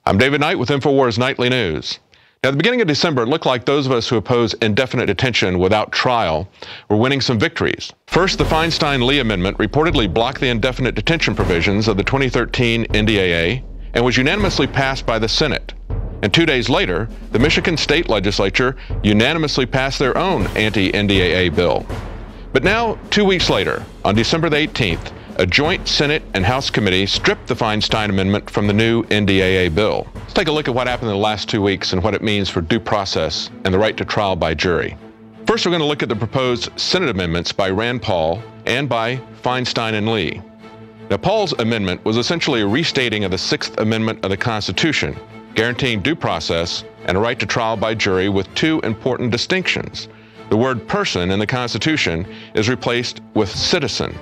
I'm David Knight with InfoWars Nightly News. Now, at the beginning of December, it looked like those of us who oppose indefinite detention without trial were winning some victories. First, the Feinstein-Lee Amendment reportedly blocked the indefinite detention provisions of the 2013 NDAA and was unanimously passed by the Senate. And 2 days later, the Michigan State Legislature unanimously passed their own anti-NDAA bill. But now, 2 weeks later, on December the 18th, a joint Senate and House committee stripped the Feinstein Amendment from the new NDAA bill. Let's take a look at what happened in the last 2 weeks and what it means for due process and the right to trial by jury. First, we're going to look at the proposed Senate amendments by Rand Paul and by Feinstein and Lee. Now, Paul's amendment was essentially a restating of the Sixth Amendment of the Constitution, guaranteeing due process and a right to trial by jury with two important distinctions. The word person in the Constitution is replaced with citizen.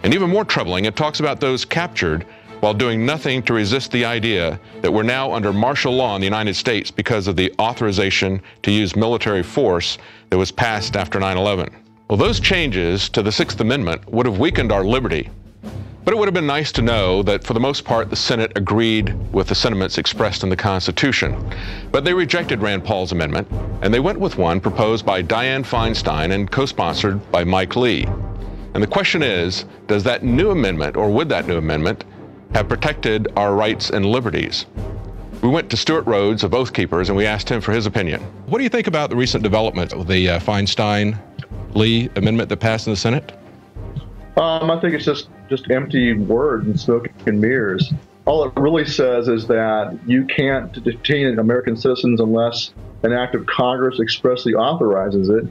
And even more troubling, it talks about those captured while doing nothing to resist the idea that we're now under martial law in the United States because of the authorization to use military force that was passed after 9/11. Well, those changes to the Sixth Amendment would have weakened our liberty. But it would have been nice to know that, for the most part, the Senate agreed with the sentiments expressed in the Constitution. But they rejected Rand Paul's amendment, and they went with one proposed by Dianne Feinstein and co-sponsored by Mike Lee. And the question is, does that new amendment, or would that new amendment, have protected our rights and liberties? We went to Stuart Rhodes of Oath Keepers, and we asked him for his opinion. What do you think about the recent development of the Feinstein-Lee amendment that passed in the Senate? I think it's just empty words and smoke and mirrors. All it really says is that you can't detain American citizens unless an act of Congress expressly authorizes it.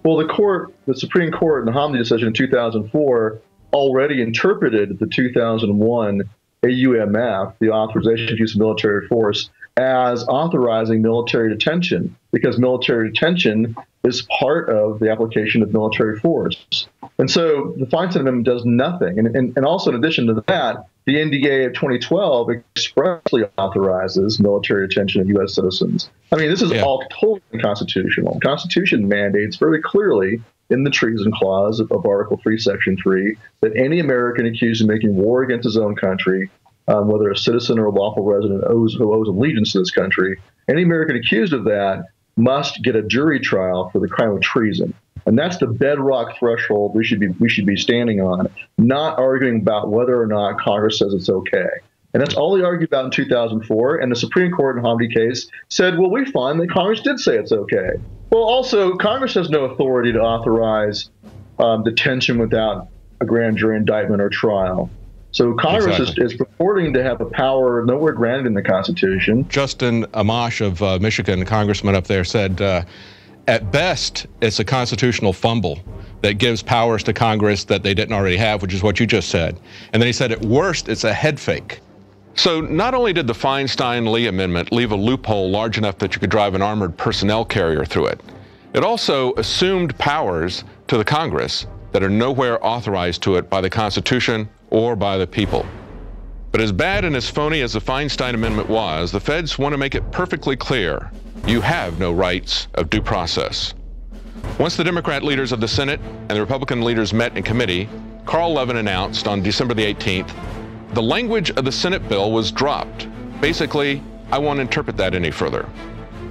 Well, the Supreme Court in the Hominy decision in 2004 already interpreted the 2001 AUMF, the authorization to use military force, as authorizing military detention, because military detention is part of the application of military force. And so the Feinstein Amendment does nothing. And also, in addition to that, the NDAA of 2012 expressly authorizes military detention of U.S. citizens. I mean, this is all totally unconstitutional. The Constitution mandates very clearly in the Treason Clause of Article 3, Section 3, that any American accused of making war against his own country, whether a citizen or a lawful resident who owes allegiance to this country, any American accused of that must get a jury trial for the crime of treason. And that's the bedrock threshold we should be standing on, not arguing about whether or not Congress says it's okay. And that's all they argued about in 2004. And the Supreme Court in the Hominy case said, well, we find that Congress did say it's okay. Well, also, Congress has no authority to authorize detention without a grand jury indictment or trial. So Congress is purporting to have a power nowhere granted in the Constitution. Justin Amash of Michigan, congressman up there, said, at best, it's a constitutional fumble that gives powers to Congress that they didn't already have, which is what you just said. And then he said, at worst, it's a head fake. So not only did the Feinstein-Lee Amendment leave a loophole large enough that you could drive an armored personnel carrier through it, it also assumed powers to the Congress that are nowhere authorized to it by the Constitution or by the people. But as bad and as phony as the Feinstein Amendment was, the feds want to make it perfectly clear you have no rights of due process. Once the Democrat leaders of the Senate and the Republican leaders met in committee, Carl Levin announced on December the 18th, the language of the Senate bill was dropped. Basically, I won't interpret that any further.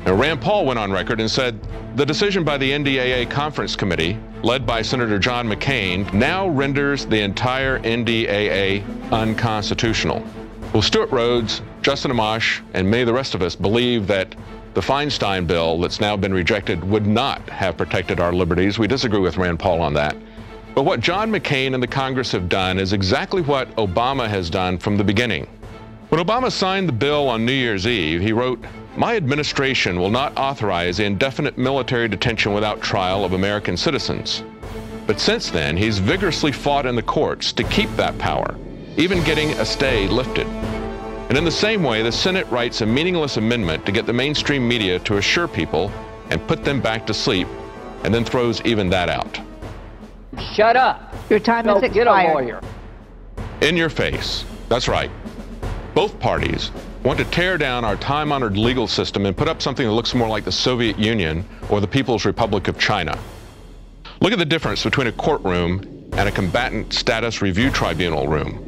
Now, Rand Paul went on record and said, the decision by the NDAA Conference Committee, led by Senator John McCain, now renders the entire NDAA unconstitutional. Well, Stuart Rhodes, Justin Amash, and many of the rest of us believe that the Feinstein bill that's now been rejected would not have protected our liberties. We disagree with Rand Paul on that. But what John McCain and the Congress have done is exactly what Obama has done from the beginning. When Obama signed the bill on New Year's Eve, he wrote, my administration will not authorize the indefinite military detention without trial of American citizens. But since then, he's vigorously fought in the courts to keep that power, even getting a stay lifted. And in the same way, the Senate writes a meaningless amendment to get the mainstream media to assure people and put them back to sleep, and then throws even that out. Shut up. Your time is expired. Get a lawyer. In your face. That's right. Both parties want to tear down our time-honored legal system and put up something that looks more like the Soviet Union or the People's Republic of China. Look at the difference between a courtroom and a combatant status review tribunal room.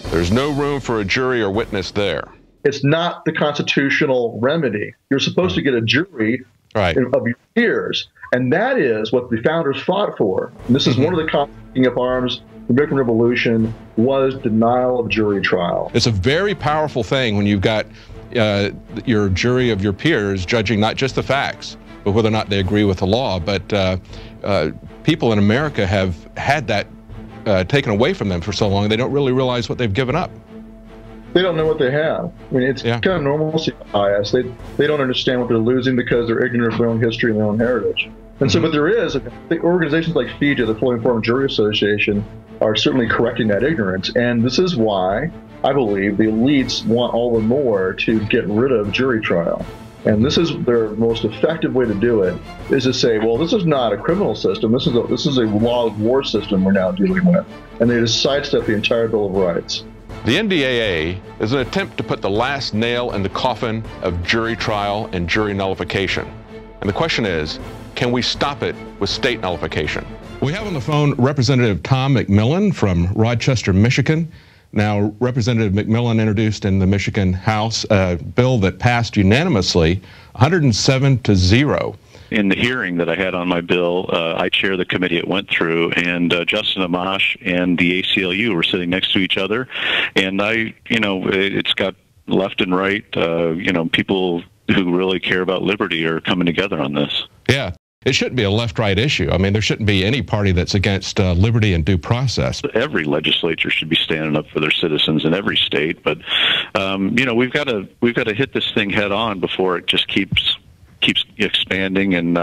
There's no room for a jury or witness there. it's not the constitutional remedy. You're supposed to get a jury right. of your peers, and that is what the founders fought for. And this is one of the coming up arms. The American Revolution was denial of jury trial. It's a very powerful thing when you've got your jury of your peers judging not just the facts, but whether or not they agree with the law. But people in America have had that taken away from them for so long, they don't really realize what they've given up. They don't know what they have. I mean, it's kind of normalcy bias. They don't understand what they're losing because they're ignorant of their own history and their own heritage. And so, but there is, the organizations like FIJA, the Fully Informed Jury Association, are certainly correcting that ignorance. And this is why I believe the elites want all the more to get rid of jury trial. And this is their most effective way to do it, is to say, well, this is not a criminal system. This is a law of war system we're now dealing with. And they just sidestep the entire Bill of Rights. The NDAA is an attempt to put the last nail in the coffin of jury trial and jury nullification. And the question is, can we stop it with state nullification? We have on the phone Representative Tom McMillan from Rochester, Michigan. Now, Representative McMillan introduced in the Michigan House a bill that passed unanimously, 107-0. In the hearing that I had on my bill, I chair the committee it went through, and Justin Amash and the ACLU were sitting next to each other, and it's got left and right, people who really care about liberty are coming together on this. Yeah. It shouldn't be a left-right issue. I mean, there shouldn't be any party that's against liberty and due process. Every legislature should be standing up for their citizens in every state, but we've got to hit this thing head on before it just keeps expanding and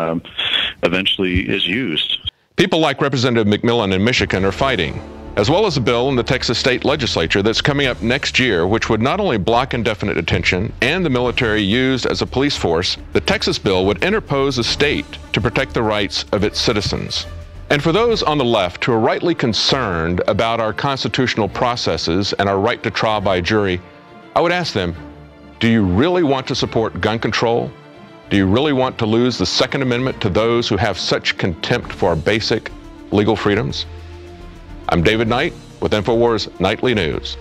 eventually is used. People like Representative McMillan in Michigan are fighting, as well as a bill in the Texas state legislature that's coming up next year, which would not only block indefinite detention and the military used as a police force, the Texas bill would interpose a state to protect the rights of its citizens. And for those on the left who are rightly concerned about our constitutional processes and our right to trial by jury, I would ask them, do you really want to support gun control? Do you really want to lose the Second Amendment to those who have such contempt for our basic legal freedoms? I'm David Knight with InfoWars Nightly News.